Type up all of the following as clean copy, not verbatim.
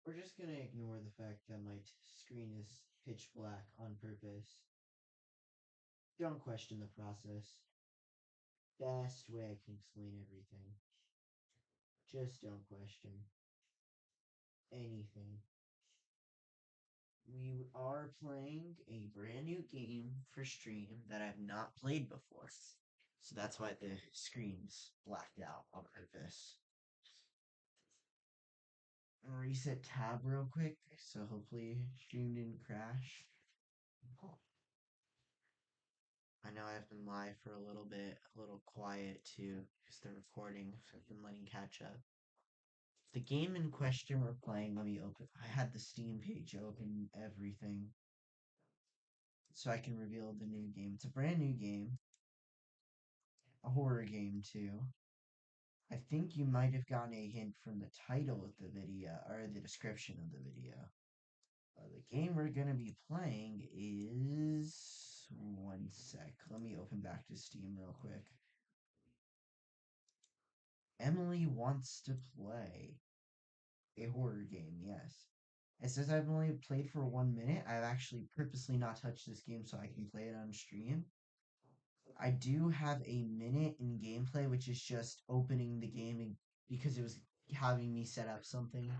We're just gonna ignore the fact that my screen is pitch black on purpose. Don't question the process. Best way I can explain everything. Just don't question anything. We are playing a brand new game for stream that I've not played before. So that's why the screen's blacked out on purpose. I'm gonna reset tab real quick, so hopefully stream didn't crash. I know I've been live for a little bit, a little quiet too, because the recording, so I've been letting catch up. The game in question we're playing, let me open. I had the Steam page open, everything, so I can reveal the new game. It's a brand new game, a horror game too. I think you might have gotten a hint from the title of the video, or the description of the video. The game we're gonna be playing is. One sec. Let me open back to Steam real quick. Emily wants to play a horror game, yes. It says I've only played for 1 minute. I've actually purposely not touched this game so I can play it on stream. I do have a minute in gameplay, which is just opening the game because it was having me set up something.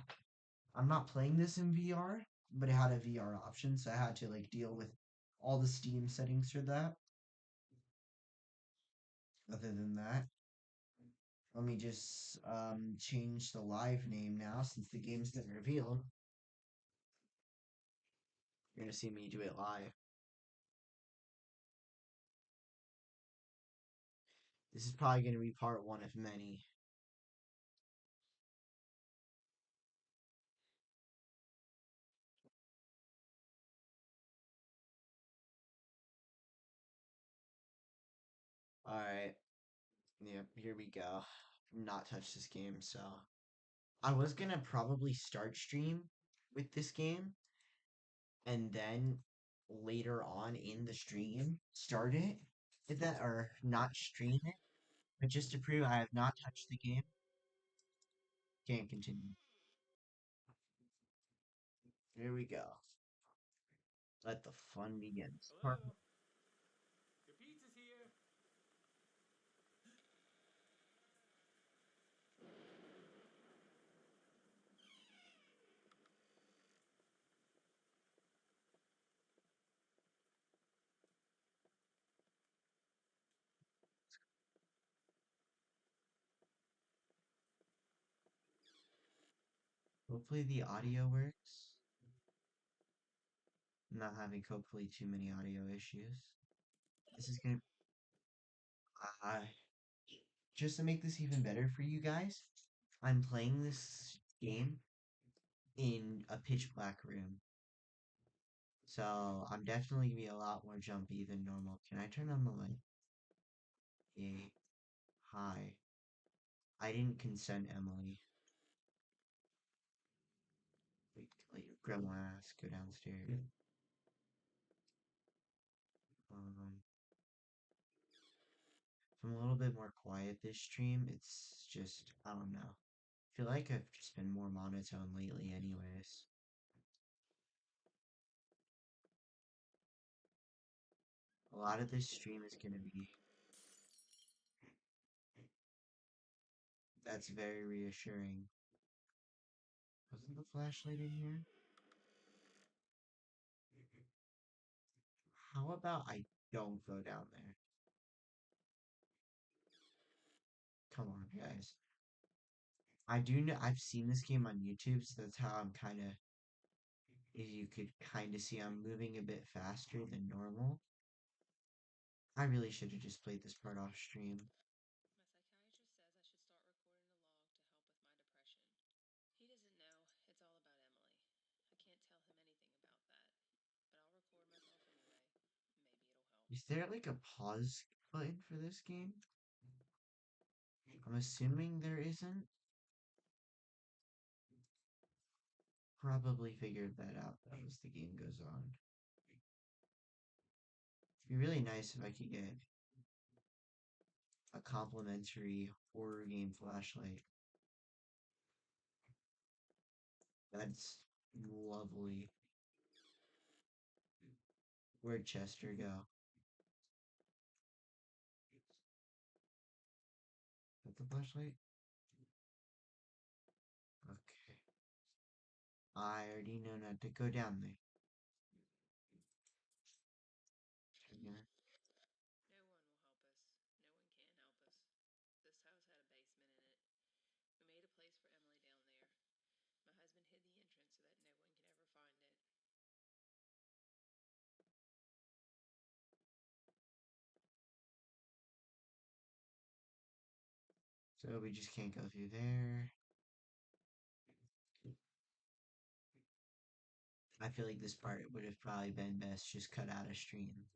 I'm not playing this in VR, but it had a VR option, so I had to like deal with all the Steam settings for that. Other than that, let me just change the live name now since the game's been revealed. You're gonna see me do it live. This is probably gonna be part one of many. Alright, yep, here we go. Not touch this game, so I was gonna probably start stream with this game and then later on in the stream start it. If that or not stream it, but just to prove I have not touched the game, can't continue. Here we go. Let the fun begin. Hello? Your pizza's here. Hopefully the audio works. I'm not having hopefully too many audio issues. This is gonna uh, just to make this even better for you guys. I'm playing this game in a pitch black room. So I'm definitely gonna be a lot more jumpy than normal. Can I turn on the light? Yay. Hi. I didn't consent, Emily. Wait, let your grandma ass go downstairs. Um, if I'm a little bit more quiet this stream, it's just, I don't know. I feel like I've just been more monotone lately anyways. A lot of this stream is gonna be, that's very reassuring. Wasn't the flashlight in here? How about I don't go down there? Come on, guys. I do know I've seen this game on YouTube, so that's how I'm kind of. You could kind of see I'm moving a bit faster than normal. I really should have just played this part off stream. My psychiatrist says I should start recording a log to help with my depression. He doesn't know it's all about Emily. I can't tell him anything about that, but I'll record myself anyway. Maybe it'll help. Is there like a pause button for this game? I'm assuming there isn't. Probably figured that out though as the game goes on. It'd be really nice if I could get a complimentary horror game flashlight. That's lovely. Where'd Chester go? Is that the flashlight? Okay. I already know not to go down there. Yeah. No one will help us. No one can help us. This house had a basement in it. We made a place for Emily down there. My husband hid the entrance so that no one can ever find it. So we just can't go through there. I feel like this part would have probably been best just cut out a stream.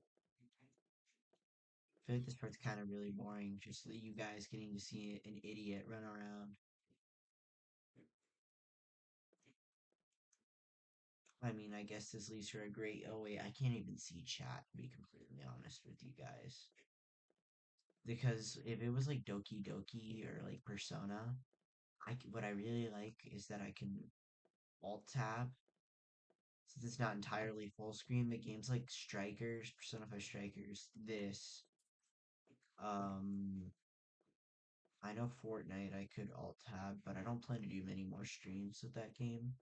I feel like this part's kind of really boring, just you guys getting to see an idiot run around. I mean, I guess this leads to a great. Oh, wait, I can't even see chat, to be completely honest with you guys. Because if it was like Doki Doki or like Persona, what I really like is that I can alt tab since it's not entirely full screen, but games like Strikers, Persona 5 Strikers, this, um, I know Fortnite I could alt tab, but I don't plan to do many more streams with that game.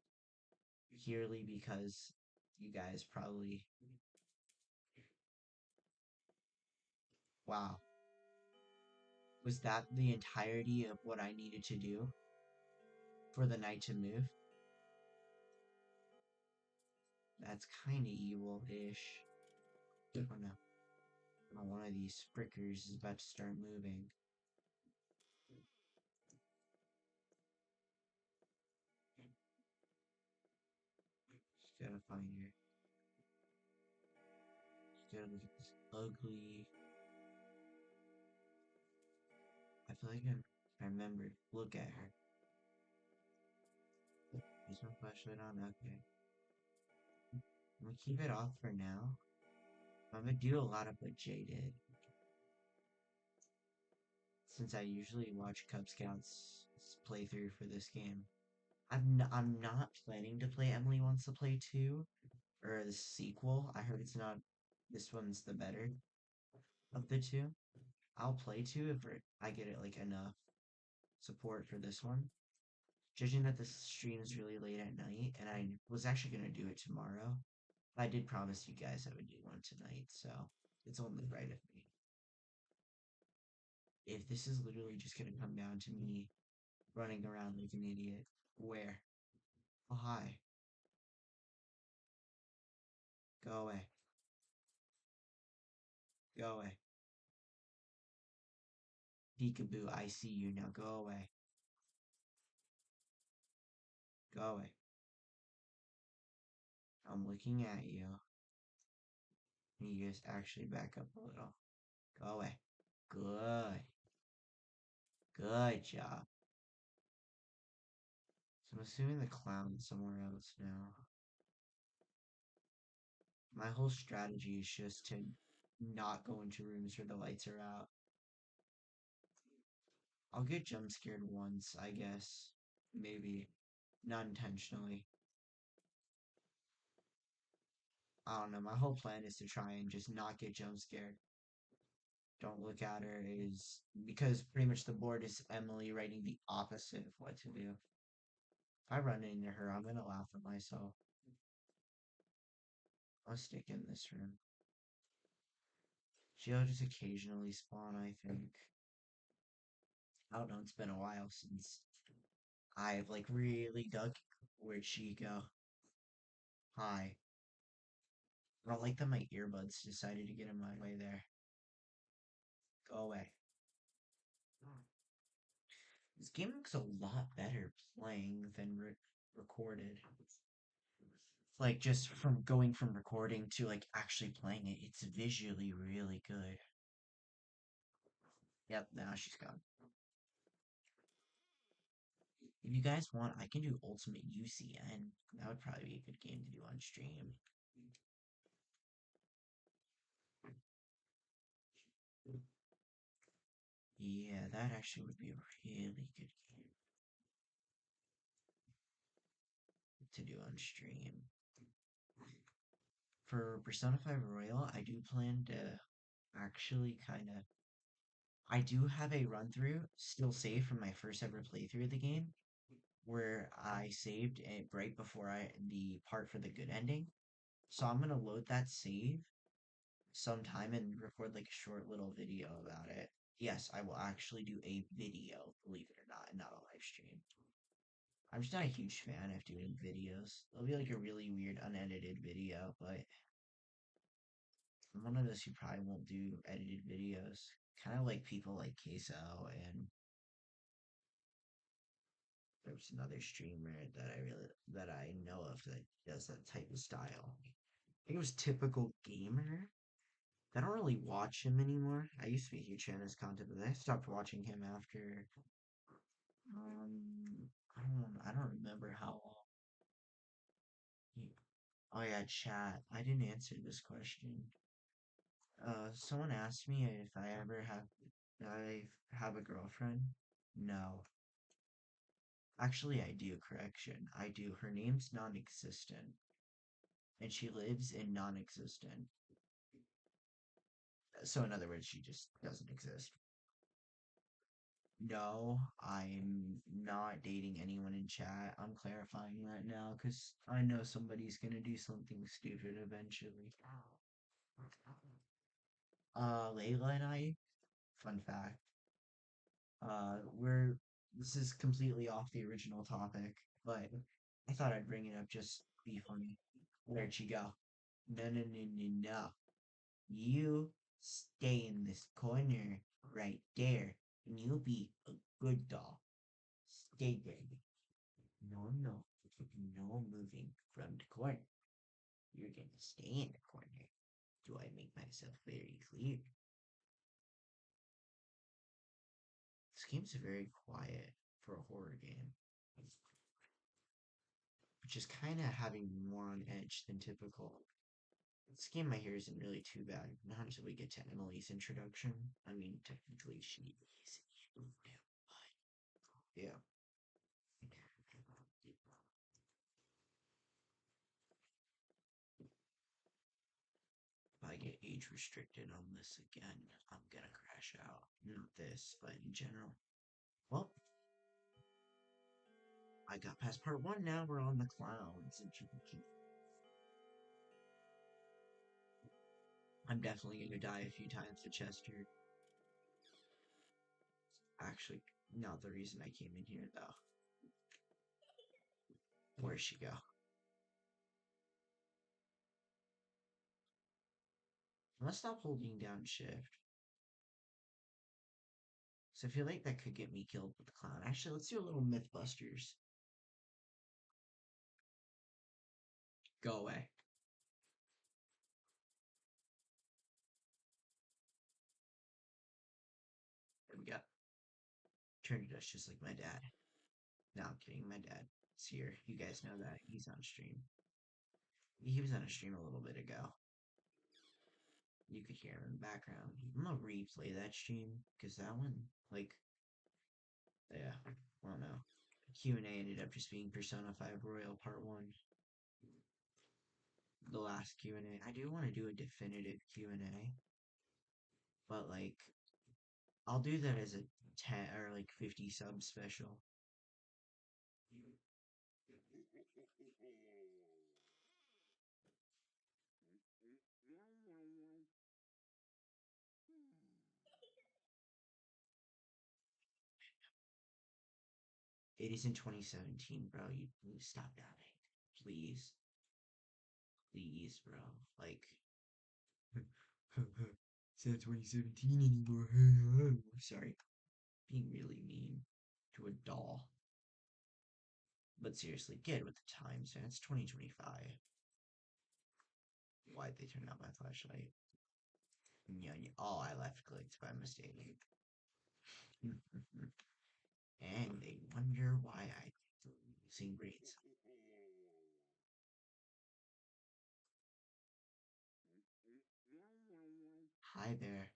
Purely because you guys probably. Wow. Was that the entirety of what I needed to do for the night to move? That's kind of evil-ish. Oh no. Oh, one of these sprickers is about to start moving. Just gotta find her. Just gotta look at this ugly. I feel like I remembered. Look at her. Is my flashlight on? Okay. I'm gonna keep it off for now. I'm gonna do a lot of what Jay did. Since I usually watch Cub Scouts playthrough for this game. I'm not planning to play Emily Wants to Play 2 or the sequel. I heard it's not. This one's the better of the two. I'll play 2 if I get it like enough support for this one. Judging that this stream is really late at night, and I was actually gonna do it tomorrow. I did promise you guys I would do one tonight, so it's only right of me. If this is literally just gonna come down to me running around like an idiot, where? Oh, hi. Go away. Go away. Peekaboo, I see you now. Go away. Go away. I'm looking at you. You just actually back up a little. Go away. Good. Good job. So I'm assuming the clown's somewhere else now. My whole strategy is just to not go into rooms where the lights are out. I'll get jump scared once, I guess. Maybe. Not intentionally. I don't know. My whole plan is to try and just not get jump scared. Don't look at her is because pretty much the board is Emily writing the opposite of what to do. If I run into her, I'm gonna laugh at myself. I'll stick in this room. She'll just occasionally spawn, I think. I don't know, it's been a while since I've like really dug. Where'd she go? Hi. I don't like that my earbuds decided to get in my way there. Go away. This game looks a lot better playing than recorded. Like just from going from recording to like actually playing it, it's visually really good. Yep, now she's gone. If you guys want, I can do Ultimate UCN. That would probably be a good game to do on stream. Yeah, that actually would be a really good game. to do on stream. For Persona 5 Royal, I do plan to actually kind of. I do have a run through still saved from my first ever playthrough of the game, where I saved it right before the part for the good ending. So I'm gonna load that save sometime and record like a short little video about it. Yes, I will actually do a video, believe it or not, and not a live stream. I'm just not a huge fan of doing videos. It'll be like a really weird unedited video, but I'm one of those who probably won't do edited videos. Kind of like people like Queso, and there's another streamer that I know of that does that type of style. I think it was Typical Gamer. I don't really watch him anymore. I used to be a huge fan of his content, but I stopped watching him after I don't remember how long. He, oh yeah, chat. I didn't answer this question. Someone asked me if I have a girlfriend. No. Actually, I do. Correction. I do. Her name's non-existent, and she lives in non-existent. So in other words, she just doesn't exist. No, I'm not dating anyone in chat. I'm clarifying that now because I know somebody's gonna do something stupid eventually. Layla and I, fun fact, we're this is completely off the original topic, but I thought I'd bring it up just be funny. Where'd she go? No, no, no, no, no. You stay in this corner right there, and you'll be a good doll. Stay there. No, no, no moving from the corner. You're gonna stay in the corner. Do I make myself very clear? This game's very quiet for a horror game, which is kind of having more on edge than typical. This game I hear isn't really too bad, not until we get to Emily's introduction. I mean, technically she is evil, but yeah. If I get age restricted on this again, I'm gonna crash out. Not this, but in general. Well, I got past part one, now we're on the clowns. I'm definitely gonna die a few times to Chester. Actually, not the reason I came in here, though. Where'd she go? Let's stop holding down shift. So I feel like that could get me killed with the clown. Actually, let's do a little Mythbusters. Go away. There we go. Turned to dust just like my dad. No, I'm kidding. My dad is here. You guys know that. He's on stream. He was on a stream a little bit ago. You could hear him in the background. I'm gonna replay that stream because that one, like, yeah, I don't know. Q&A ended up just being Persona 5 Royal Part 1. The last Q&A. I do want to do a definitive Q&A, but like, I'll do that as a 10 or like 50 sub special. It is in 2017, bro. You please stop doubting. Please. Please, bro. Like, it's not 2017 anymore. Sorry. Being really mean to a doll. But seriously, get with the times, man. It's 2025. Why'd they turn out my flashlight? Yeah, oh, I left clicked by mistake. And they wonder why I losing grades. Hi there.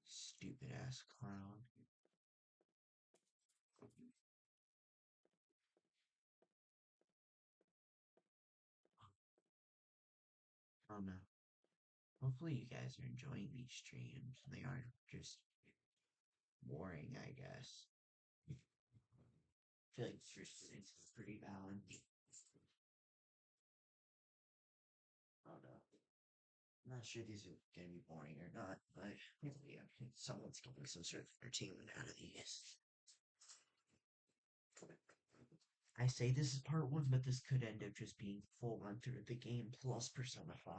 Stupid ass clown. don't know. Hopefully you guys are enjoying these streams. They aren't just boring, I guess. I feel like it's pretty balanced. I don't know. I'm not sure these are gonna be boring or not, but yeah, someone's getting some sort of entertainment out of these. I say this is part one, but this could end up just being full run through of the game plus Persona 5.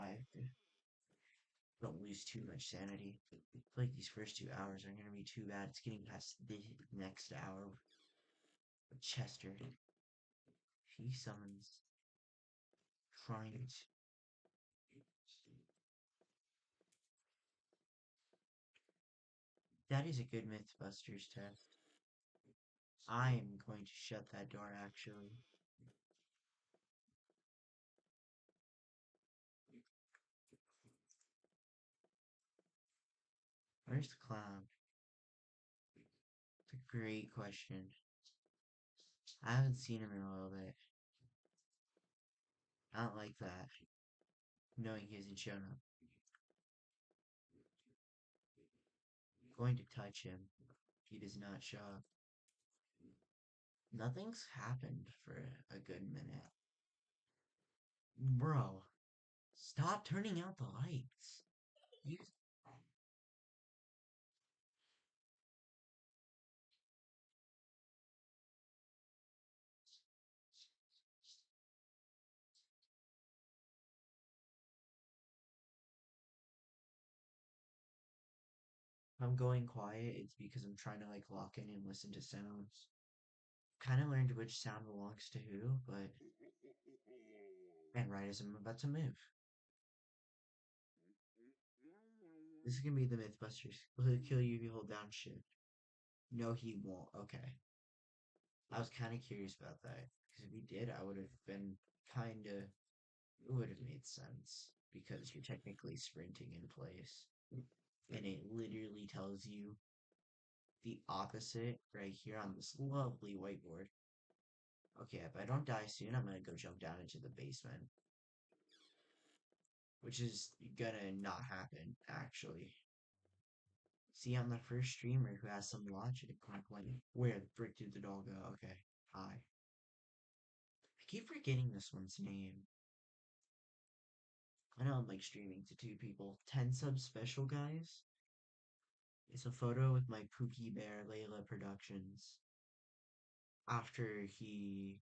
Don't lose too much sanity. I feel like these first 2 hours aren't gonna be too bad. It's getting past the next hour with Chester. He summons trying to. That is a good Mythbusters test. I am going to shut that door actually. Where's the clown? It's a great question. I haven't seen him in a little bit. I don't like that. Knowing he hasn't shown up. I'm going to touch him. He does not show up. Nothing's happened for a good minute. Bro, stop turning out the lights. You... If I'm going quiet, it's because I'm trying to like lock in and listen to sounds. Kind of learned which sound belongs to who, but. And right as I'm about to move. This is gonna be the Mythbusters. Will he kill you if you hold down shift? No, he won't. Okay. I was kind of curious about that. Because if he did, I would have been kind of. It would have made sense. Because you're technically sprinting in place. And it literally tells you the opposite right here on this lovely whiteboard. Okay, if I don't die soon, I'm gonna go jump down into the basement. Which is gonna not happen, actually. See, I'm the first streamer who has some logic. Like, where the frick did the dog go? Okay, hi. I keep forgetting this one's name. I know I'm like streaming to 2 people. 10 sub special guys. It's a photo with my Pookie Bear Layla Productions. After he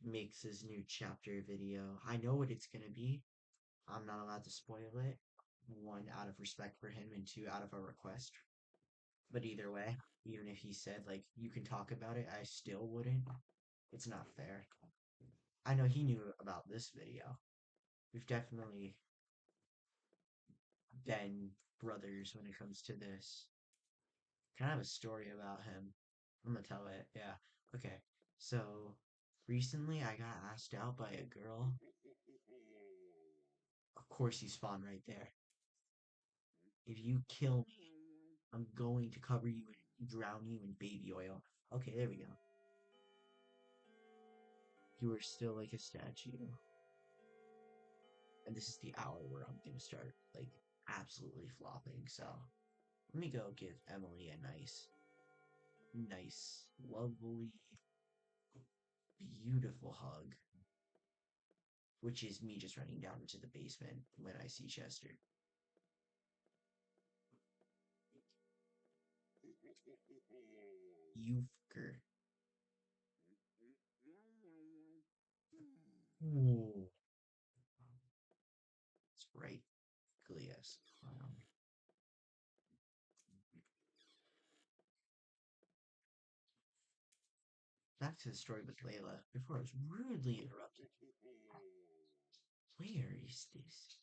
makes his new chapter video. I know what it's gonna be. I'm not allowed to spoil it. One, out of respect for him, and two, out of a request. But either way, even if he said, like, you can talk about it, I still wouldn't. It's not fair. I know he knew about this video. We've definitely been brothers when it comes to this. Can I have a story about him? I'm gonna tell it. Yeah. Okay. So, recently I got asked out by a girl. Of course, you spawn right there. If you kill me, I'm going to cover you and drown you in baby oil. Okay, there we go. You are still like a statue. And this is the hour where I'm gonna start, like, absolutely flopping, so let me go give Emily a nice, lovely, beautiful hug. Which is me just running down into the basement when I see Chester. You'fker. Ooh. It's right. Glias. Back to the story with Layla before I was rudely interrupted. Where is this?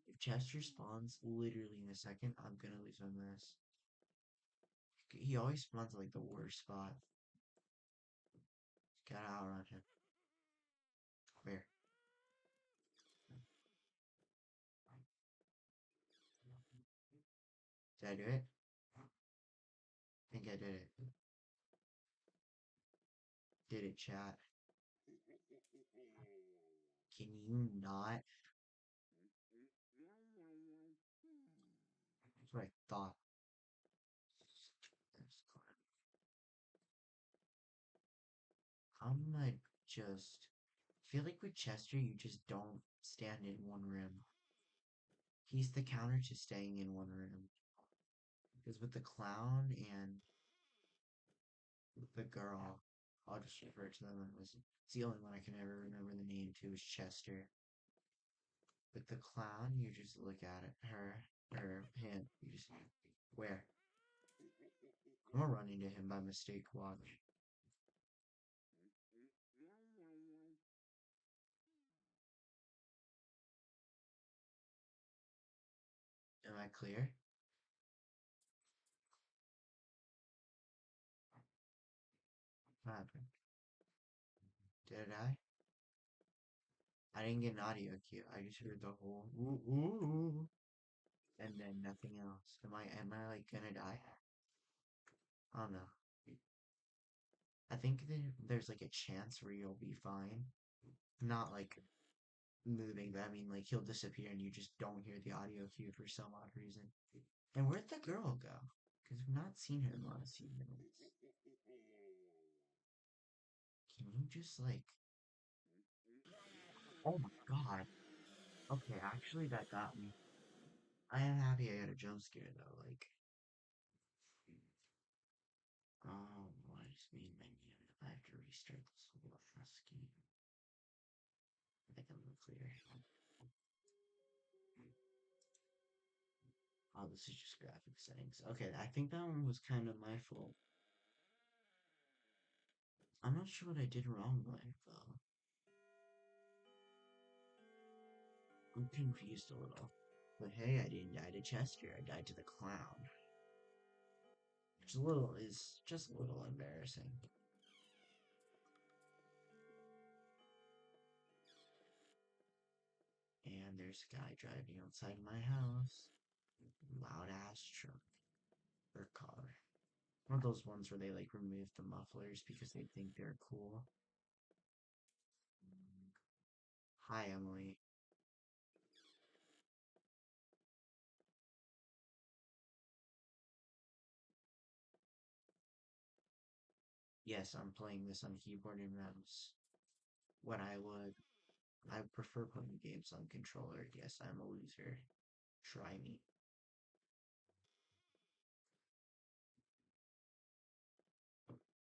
If Chester spawns literally in a second, I'm gonna lose my mess. He always spawns at like the worst spot. Gotta outrun him. Where? Did I do it? I think I did it. Did it, chat? Can you not? That's what I thought. I'm gonna just feel like with Chester, you just don't stand in one room. He's the counter to staying in one room. Because with the clown and the girl, I'll just refer to them as it's the only one I can ever remember the name to is Chester. With the clown, you just look at it, her or him. You just where? I'm gonna run into him by mistake. Watch. Am I clear? What happened? Did I die? I didn't get an audio cue. I just heard the whole ooh ooh, and then nothing else. Am I like gonna die? I don't know. I think there's like a chance where you'll be fine. Not like moving, but I mean like he'll disappear and you just don't hear the audio cue for some odd reason. And where'd the girl go? Because we've not seen her in the last few minutes. Can you just like oh my god. Okay, actually that got me. I am happy I got a jump scare though, like oh what is main menu? I have to restart this whole last game. I think I'm clear. Oh, this is just graphic settings. Okay, I think that one was kind of my fault. I'm not sure what I did wrong there, though. I'm confused a little. But hey, I didn't die to Chester, I died to the clown. Which is just a little embarrassing. And there's a guy driving outside my house. Loud ass truck. Or car. One of those ones where they like remove the mufflers because they think they're cool. Hi, Emily. Yes, I'm playing this on keyboard and mouse. When I prefer playing games on controller. Yes, I'm a loser. Try me.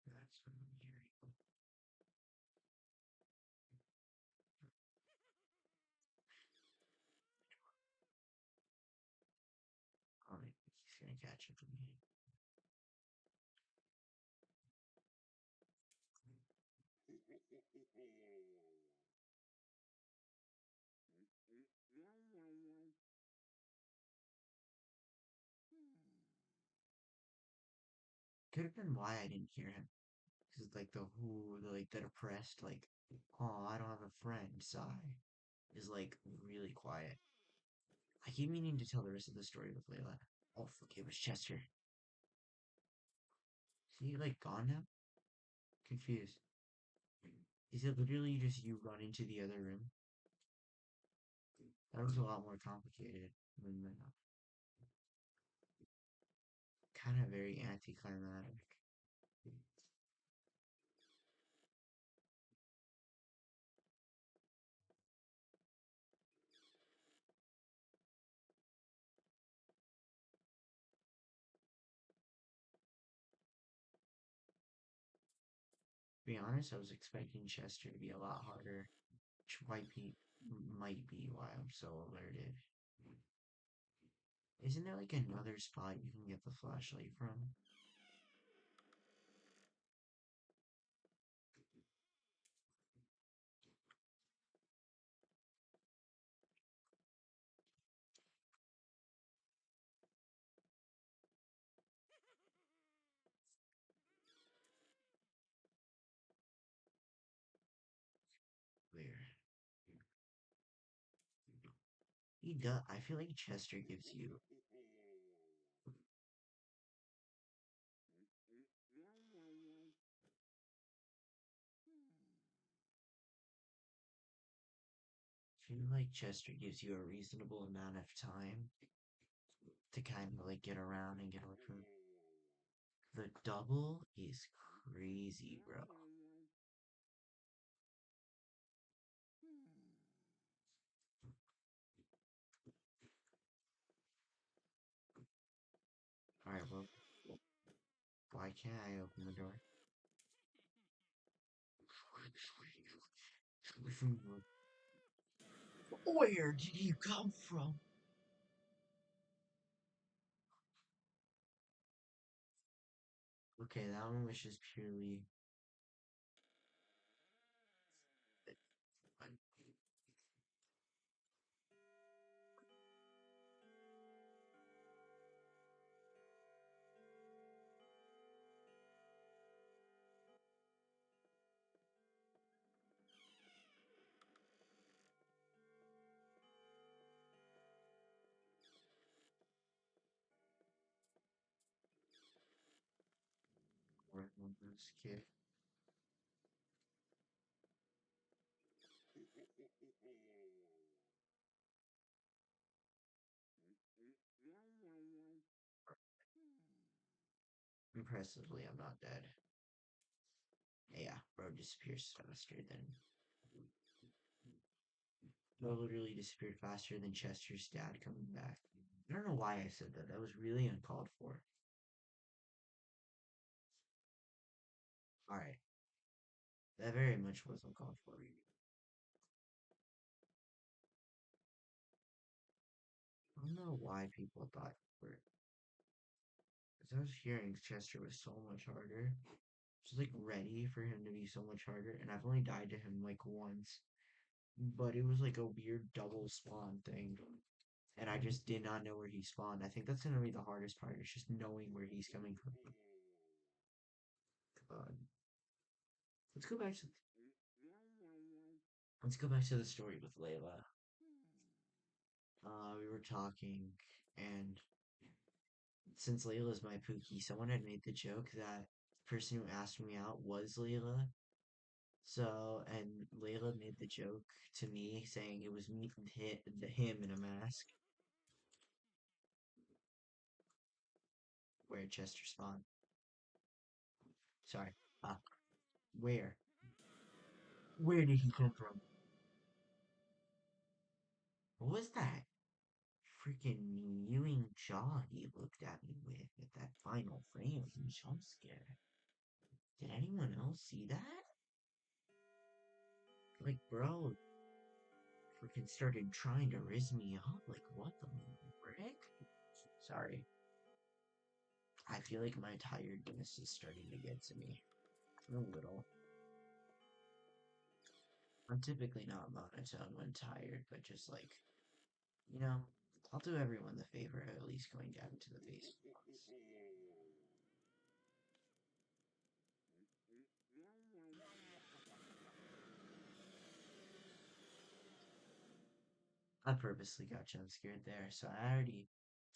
That's what I'm hearing. Alright, he's gonna catch up to me. Could have been why I didn't hear him. Because like the depressed, like, oh, I don't have a friend sigh is like really quiet. I keep meaning to tell the rest of the story with Layla. Oh, fuck, it was Chester. Is he like gone now? Confused. Is it literally just you run into the other room? That was a lot more complicated than that. Kind of very anticlimactic. To be honest, I was expecting Chester to be a lot harder, which might be why I'm so alerted. Isn't there like another spot you can get the flashlight from? Where? He does. I feel like Chester gives you. feel like Chester gives you a reasonable amount of time to kind of like get around and get away from. The double is crazy, bro. Alright, well, why can't I open the door? Where did you come from? Okay, that one was just purely. This kid. Impressively, I'm not dead. Yeah, bro disappears faster than. Bro literally disappeared faster than Chester's dad coming back. I don't know why I said that. That was really uncalled for. Alright. That very much was uncalled for. I don't know why people thought for it. Because I was hearing Chester was so much harder. Just like ready for him to be so much harder, and I've only died to him like once. But it was like a weird double spawn thing. And I just did not know where he spawned. I think that's gonna be the hardest part, is just knowing where he's coming from. God. Let's go back to let's go back to the story with Layla. We were talking, and since Layla's my Pookie, someone had made the joke that the person who asked me out was Layla. So, and Layla made the joke to me saying it was me, him in a mask. Where Chester spawned. Sorry. Where? Where did he come from? What was that freaking mewing jaw he looked at me with at that final frame of the jump scare? Did anyone else see that? Like, bro, freaking started trying to riz me up. Like, what the frick? Sorry. I feel like my tiredness is starting to get to me. A little. I'm typically not monotone when tired, but just like, you know, I'll do everyone the favor of at least going down to the basement once. I purposely got jump scared there, so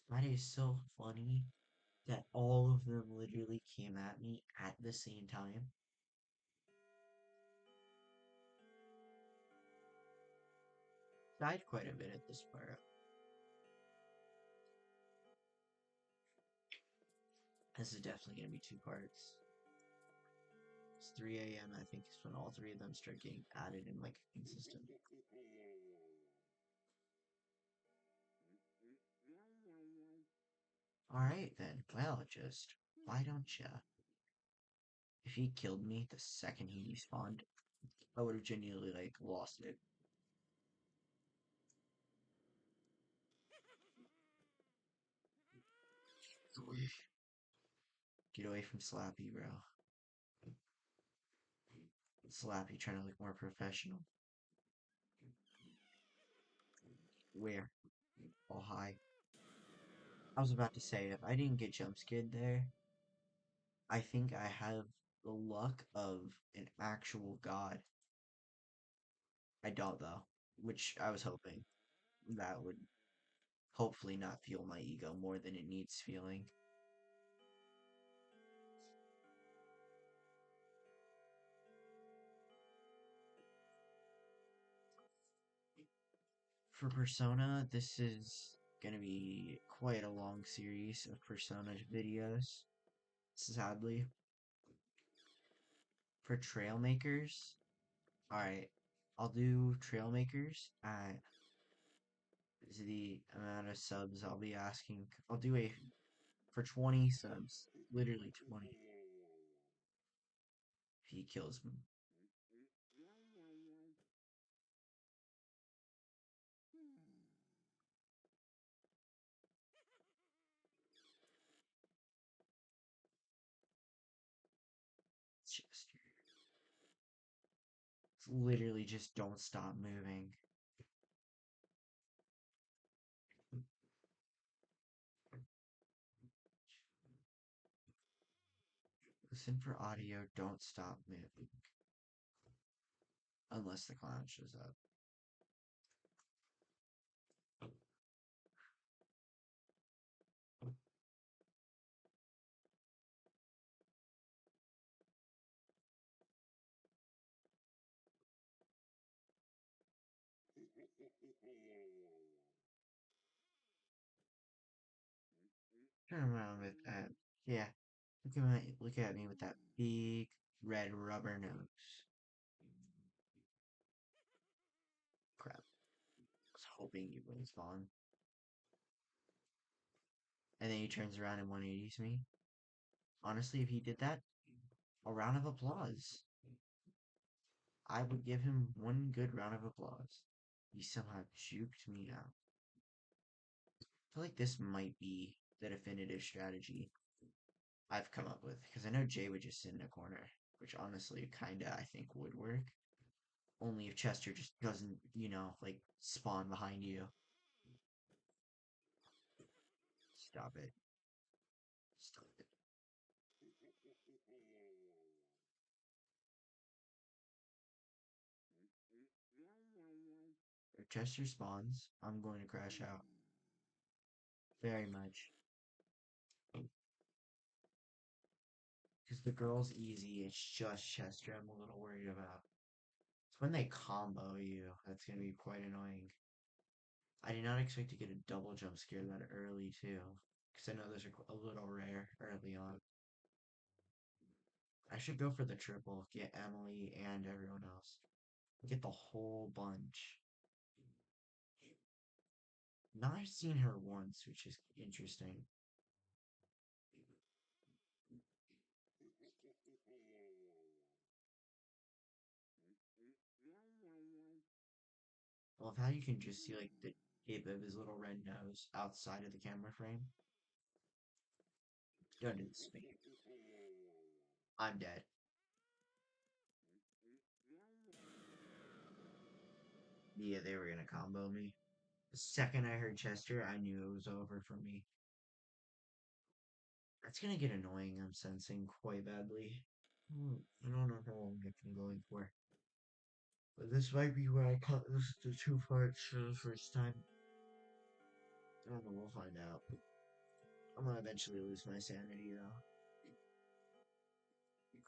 that is so funny that all of them literally came at me at the same time. Died quite a bit at this part. This is definitely gonna be two parts. It's 3 a.m. I think is when all three of them start getting added in like consistent. Alright then, well, just why don't ya? If he killed me the second he despawned, I would have genuinely like lost it. Get away from Slappy, bro. Slappy trying to look more professional. Where? Oh, hi. I was about to say, if I didn't get jump scared there, I think I have the luck of an actual god. I don't, though, which I was hoping that would hopefully not fuel my ego more than it needs feeling. for Persona, this is gonna be quite a long series of Persona videos, sadly. For Trailmakers, alright, I'll do Trailmakers at the amount of subs I'll be asking. I'll do a for 20 subs, literally 20. If he kills me. Chester. It's literally just don't stop moving. Listen for audio, don't stop moving. Unless the clown shows up. Turn around with that. Yeah. Look at me with that big red rubber nose. Crap. I was hoping you wouldn't spawn. And then he turns around and 180s me. Honestly, if he did that, a round of applause. I would give him one good round of applause. He somehow juked me out. I feel like this might be the definitive strategy I've come up with, because I know Jay would just sit in a corner, which honestly kinda I think would work. Only if Chester just doesn't, like spawn behind you. Stop it. Stop it. If Chester spawns, I'm going to crash out. Very much. Because the girl's easy, it's just Chester I'm a little worried about. It's when they combo you that's going to be quite annoying. I did not expect to get a double jump scare that early, too. Because I know those are a little rare early on. I should go for the triple, get Emily and everyone else. Get the whole bunch. Now I've seen her once, which is interesting. I love how you can just see like the tip of his little red nose outside of the camera frame. Don't do this to me. I'm dead. Yeah, they were gonna combo me. The second I heard Chester, I knew it was over for me. That's gonna get annoying, I'm sensing quite badly. I don't know how long I've been going for. But this might be where I cut this to two parts for the first time. I don't know, we'll find out. I'm gonna eventually lose my sanity though.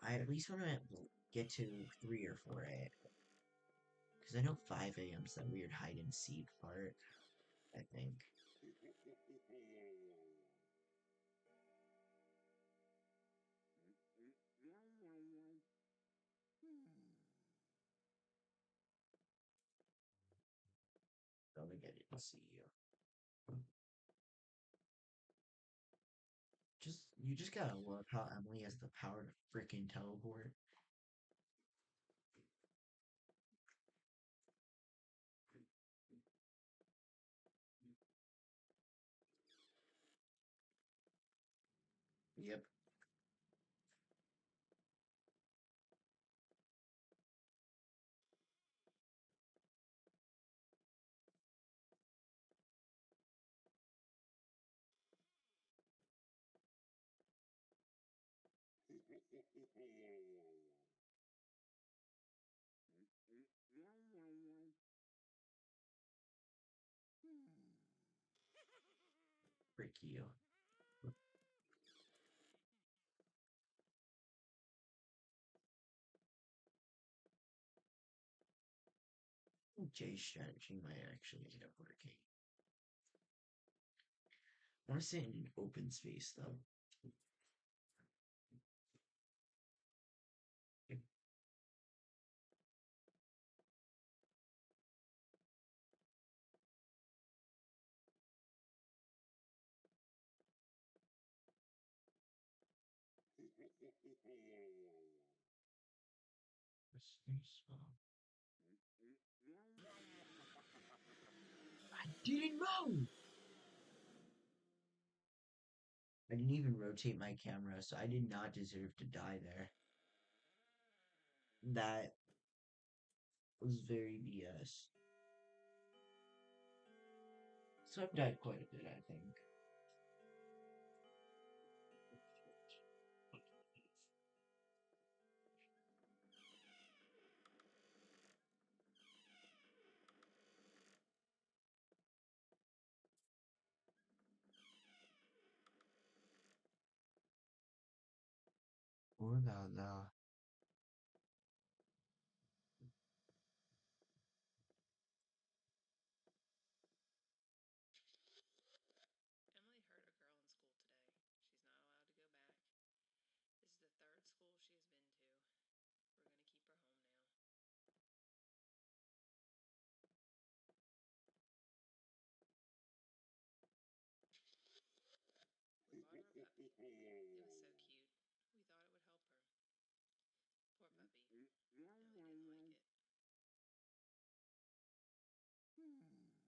I at least wanna get to 3 or 4 a.m. Because I know 5 a.m.'s that weird hide and seek part, I think. Don't think I didn't see you. You just gotta love how Emily has the power to freaking teleport. Yep. Frick you. Jay's strategy might actually end up working. I want to sit in an open space though. I didn't know. I didn't even rotate my camera, so I did not deserve to die there. That was very BS. So I've died quite a bit, I think. Oh la la. Emily hurt a girl in school today. She's not allowed to go back. This is the third school she has been to. We're going to keep her home now. We bought her a puppy. It was so cute. We thought it would help her. Poor puppy. Emily didn't like it.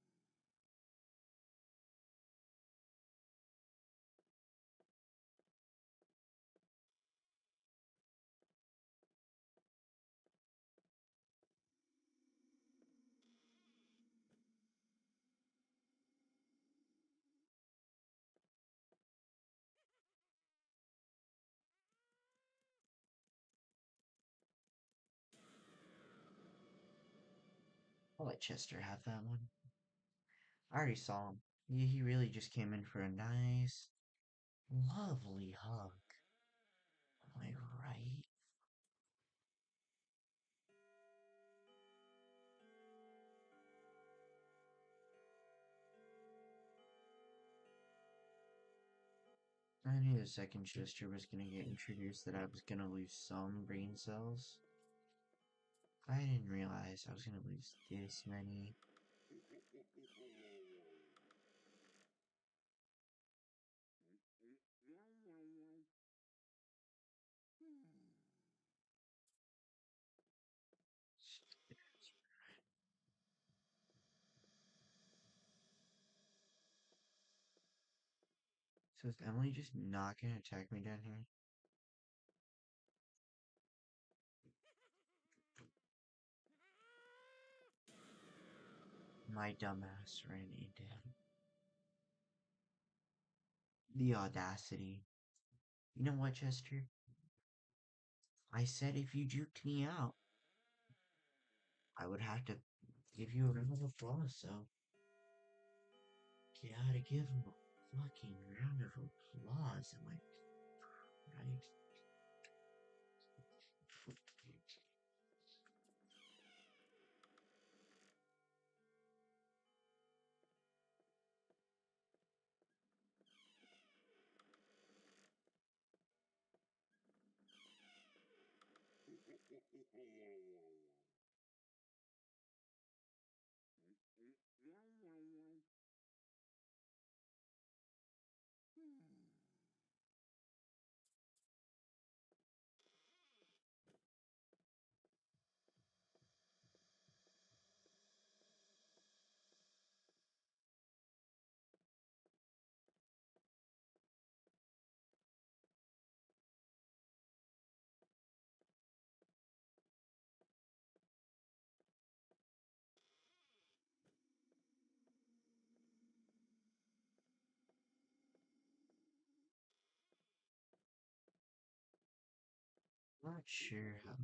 I'll let Chester have that one. I already saw him. He really just came in for a nice, lovely hug. Am I right? I knew the second Chester was gonna get introduced that I was gonna lose some brain cells. I didn't realize I was gonna lose this many. So is Emily just not gonna attack me down here? My dumbass ran into him. The audacity. You know what, Chester? I said if you juked me out, I would have to give you a round of applause, so gotta give him a fucking round of applause. Am I right? Not sure how.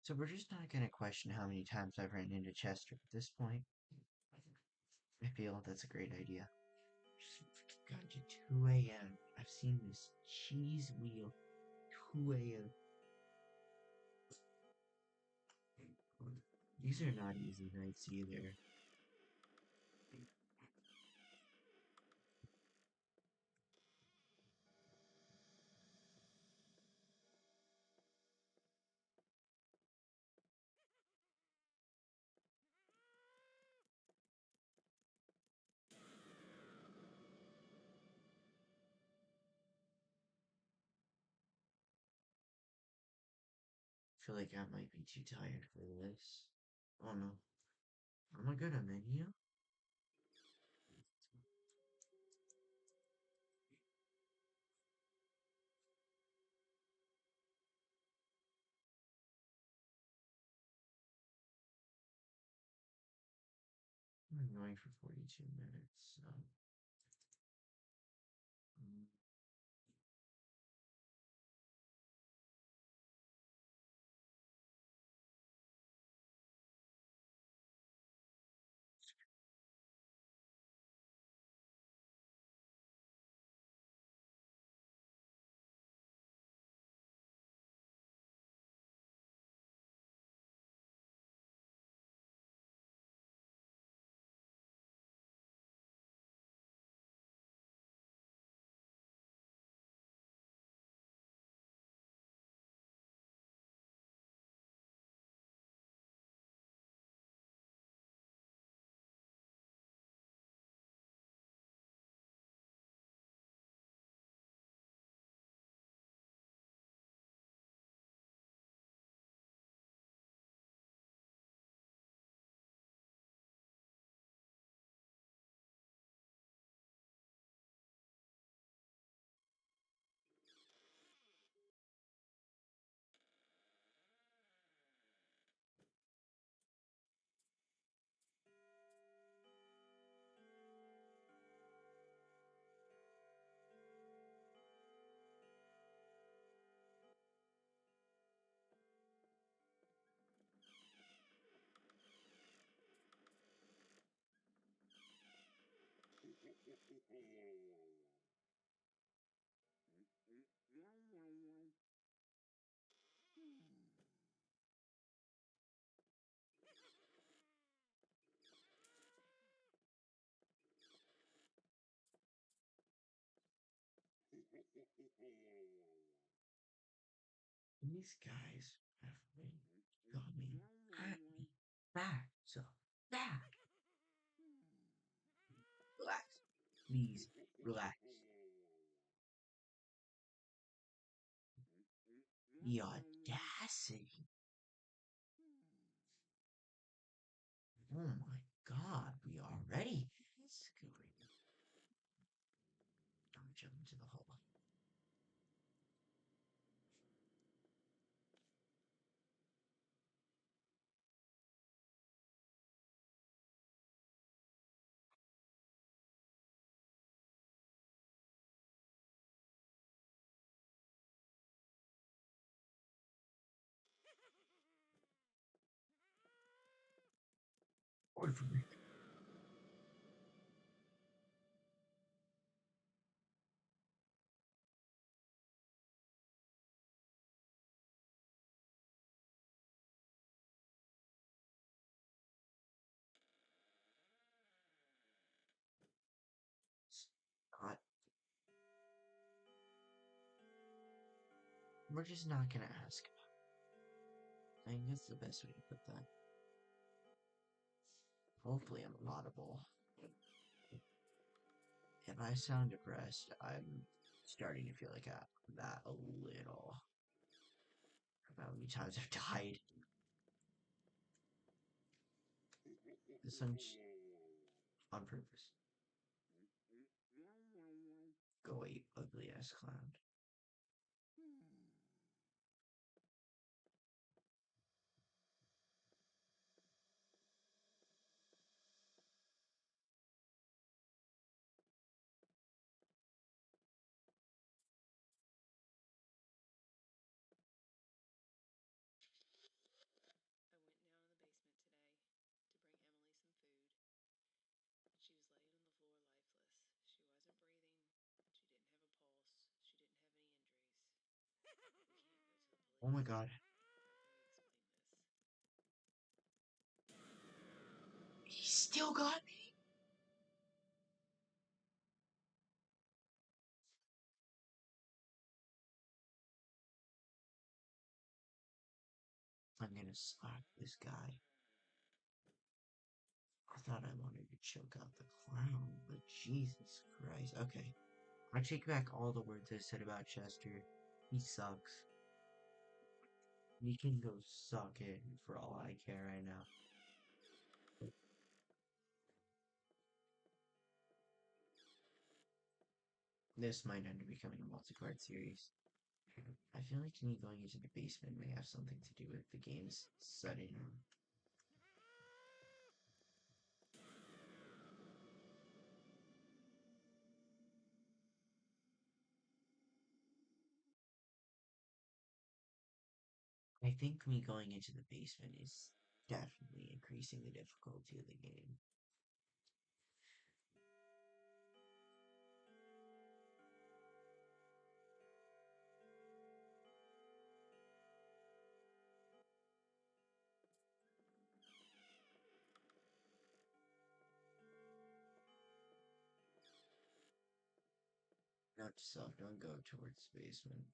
So we're just not gonna question how many times I've ran into Chester at this point. I feel that's a great idea. Just got to 2 a.m. I've seen this cheese wheel 2 a.m. These are not easy nights either. I feel like I might be too tired for this. Oh no. Am I good at menu? I've been going for 42 minutes, so. mm, These guys have been coming at me back, so back. Relax. Please, relax. The audacity. Oh my god, we already screwing. I'm jumping into the hole. Wait for me. Not. We're just not gonna ask. I think that's the best way to put that. Hopefully, I'm audible. If I sound depressed, I'm starting to feel like that a little. About how many times I've died. This one's on purpose. Go away, ugly ass clown. Oh my god. He still got me? I'm gonna slap this guy. I thought I wanted to choke out the clown, but Jesus Christ. Okay. I take back all the words I said about Chester. He sucks. He can go suck it for all I care right now. This might end up becoming a multi-part series. I feel like me going into the basement may have something to do with the game's sudden. I think me going into the basement is definitely increasing the difficulty of the game. Note to self, don't go towards the basement.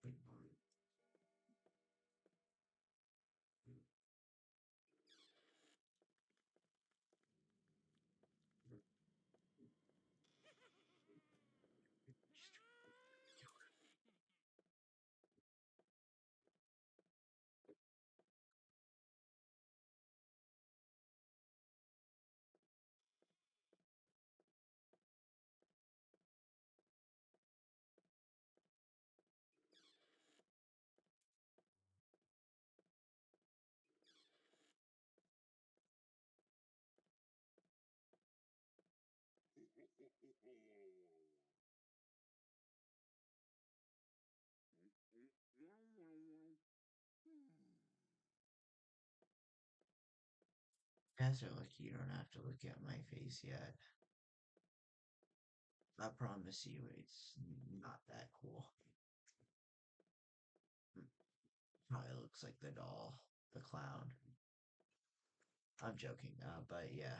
Guys are lucky you don't have to look at my face yet. I promise you, it's not that cool. Probably looks like the doll, the clown. I'm joking, but yeah,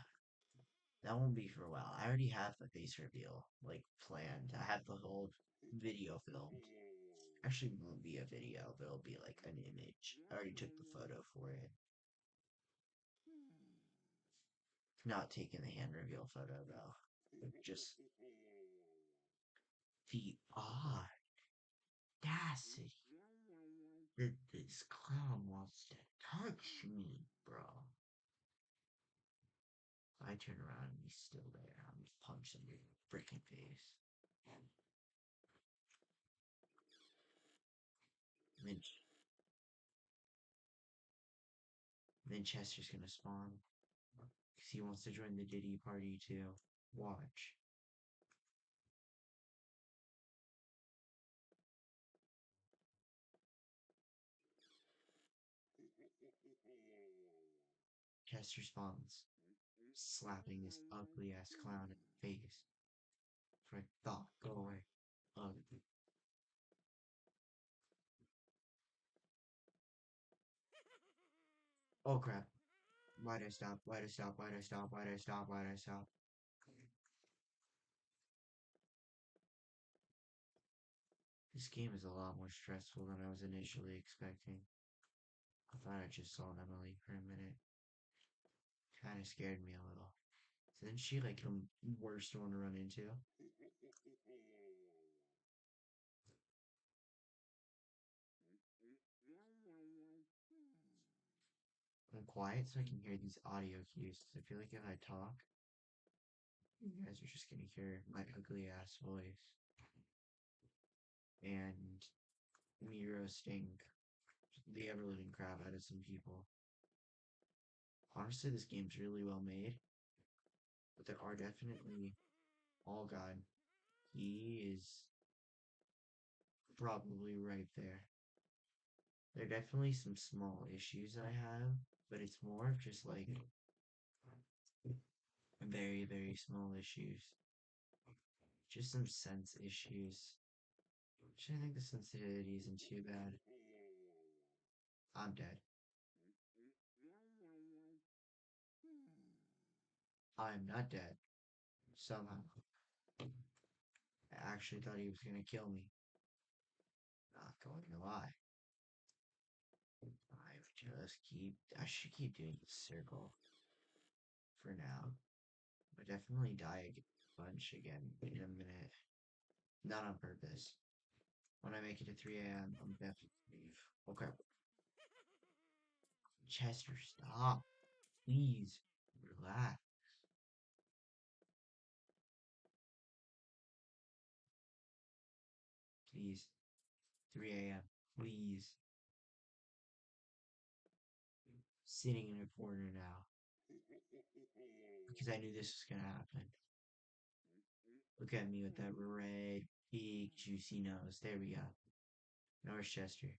that won't be for a while. I already have the face reveal like planned. I have the whole video filmed. Actually, it won't be a video, but it'll be like an image. I already took the photo for it. Not taking the hand reveal photo though. Just the audacity that this clown wants to touch me, bro. I turn around and he's still there. I'm just punching him in the freaking face. Then, then Chester's gonna spawn. Because he wants to join the Diddy party too. Watch. Chester spawns, slapping this ugly ass clown in the face. Frick, thought, go away. Ugh. Oh crap. Why'd I stop? Why'd I stop? Why'd I stop? Why'd I stop? Why'd I stop? This game is a lot more stressful than I was initially expecting. I thought I just saw Emily for a minute. Kinda scared me a little. Isn't she like the worst one to run into? I'm quiet so I can hear these audio cues. I feel like if I talk, you guys are just gonna hear my ugly ass voice and me roasting the ever living crap out of some people. Honestly, this game's really well made, but there are definitely. Oh god, he is probably right there. There are definitely some small issues I have, but it's more of just like very, very small issues. Just some sense issues. Which I think the sensitivity isn't too bad. I'm dead. I'm not dead. Somehow. I actually thought he was gonna kill me. Not going to lie. I should keep doing the circle for now. But definitely die a bunch again in a minute. Not on purpose. When I make it to 3 a.m., I'm definitely leave. Okay. Chester, stop. Please. Relax. Please. 3 a.m. Please. Sitting in a corner now. Because I knew this was gonna happen. Look at me with that red, big, juicy nose. There we go. North Chester.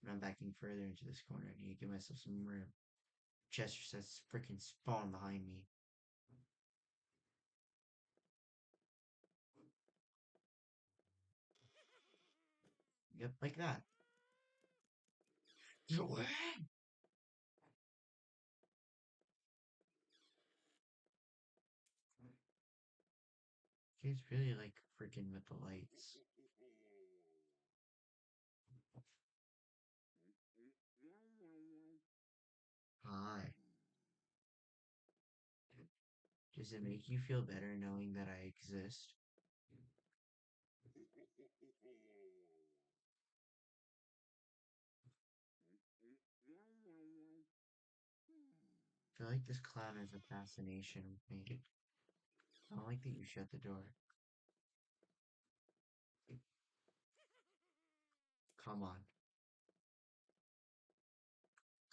And I'm backing further into this corner. I need to give myself some room. Chester says freaking spawn behind me. Yep, like that. He's really like freaking with the lights. Hi. Does it make you feel better knowing that I exist? I feel like this clown has a fascination with me. I don't like that you shut the door. Come on.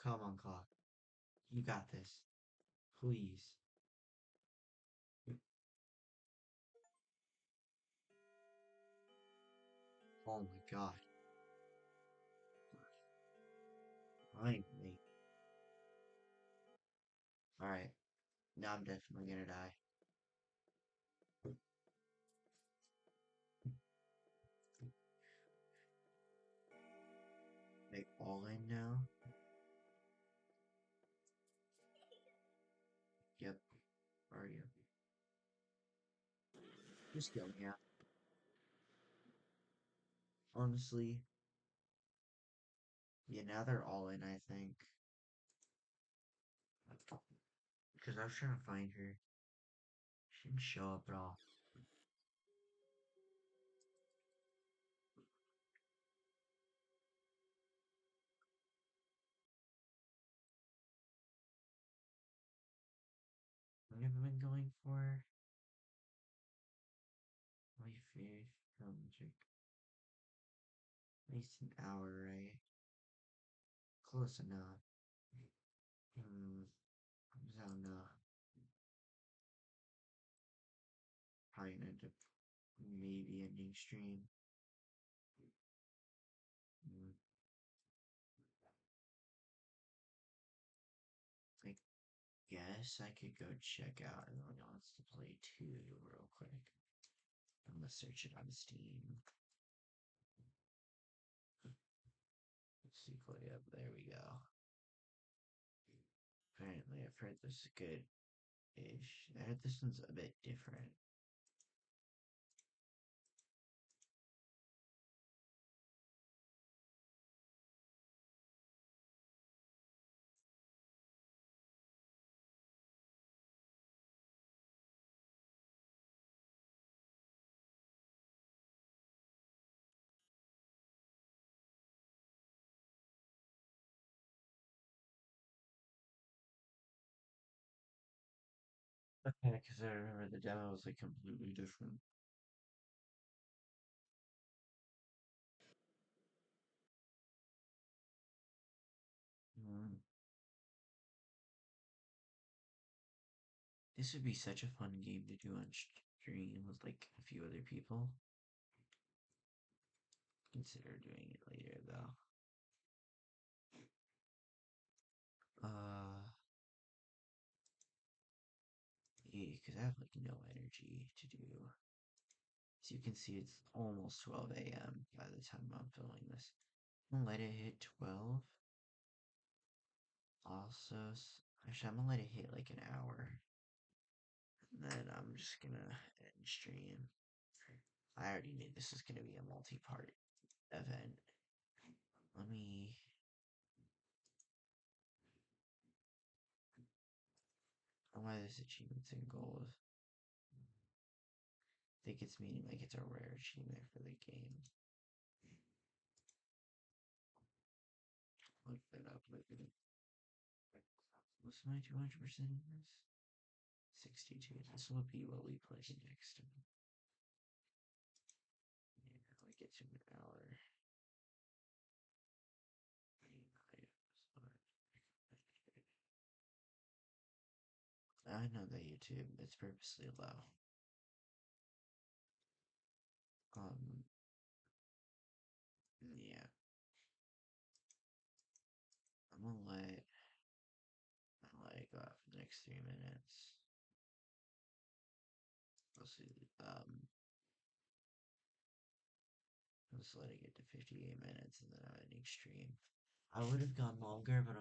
Come on, clock. You got this. Please. Oh my god. Finally. Alright. Now I'm definitely gonna die. They all in now? Yep. Are you? Just kill me out. Honestly. Yeah, now they're all in, I think. Because I was trying to find her. She didn't show up at all. What have I been going for? My favorite magic. At least an hour, right? Close enough. I don't know. Probably gonna end up maybe ending stream. Mm, I guess I could go check out everyone wants to play 2 real quick. I'm gonna search it on Steam. Let's see, play up. There we go. Apparently, I've heard this is good-ish. I heard this one's a bit different. Okay, because I remember the demo was like completely different. Mm. This would be such a fun game to do on stream with like a few other people. Consider doing it later though. Yeah, because I have like no energy to do. As you can see, it's almost 12 a.m. by the time I'm filming this. I'm gonna let it hit 12. Actually, I'm gonna let it hit like an hour. And then I'm just gonna end stream. I already knew this was gonna be a multi-part event. Let me. Oh, why this achievements and goals? I think it's meaning like it's a rare achievement for the game. Look that up. Look at it. What's my 200% in this? 62. This will be what we play next. Yeah, like it's an hour. I know that YouTube it's purposely low. Um, yeah. I'm gonna let go out for the next 3 minutes. Let's see. Let's let it get to 58 minutes and then I'm ending stream. I would have gone longer, but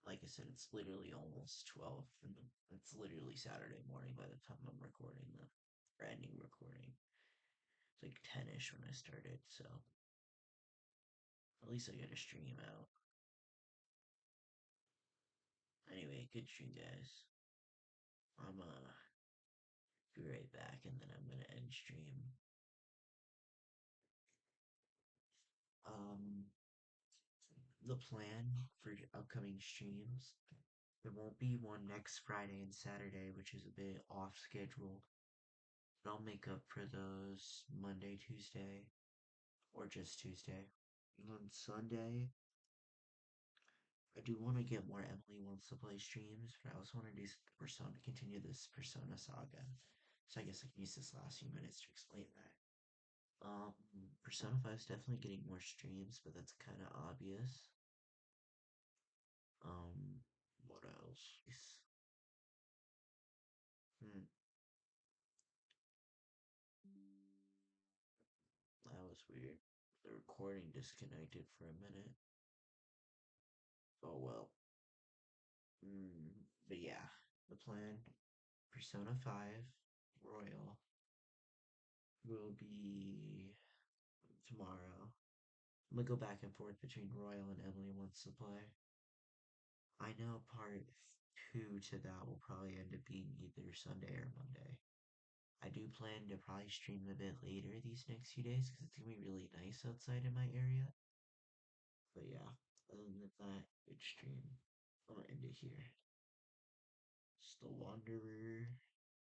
like I said, it's literally almost 12, and it's literally Saturday morning by the time I'm recording the or ending recording. It's like 10ish when I started, so at least I get a stream out. Anyway, good stream, guys. I'm be right back, and then I'm gonna end stream. Um, the plan for upcoming streams. There won't be one next Friday and Saturday, which is a bit off schedule. But I'll make up for those Monday, Tuesday, or just Tuesday. And on Sunday, I do want to get more Emily Wants to Play streams, but I also want to do Persona, continue this Persona saga. So I guess I can use this last few minutes to explain that. Persona 5 is definitely getting more streams, but that's kind of obvious. What else? Hmm, that was weird. The recording disconnected for a minute. Oh well. But yeah, the plan Persona 5 Royal will be tomorrow. I'm gonna go back and forth between Royal and Emily Wants to Play. I know part 2 to that will probably end up being either Sunday or Monday. I do plan to probably stream a bit later these next few days because it's gonna be really nice outside in my area. But yeah, other than that, good stream. I'm gonna end it here. It's the Wanderer.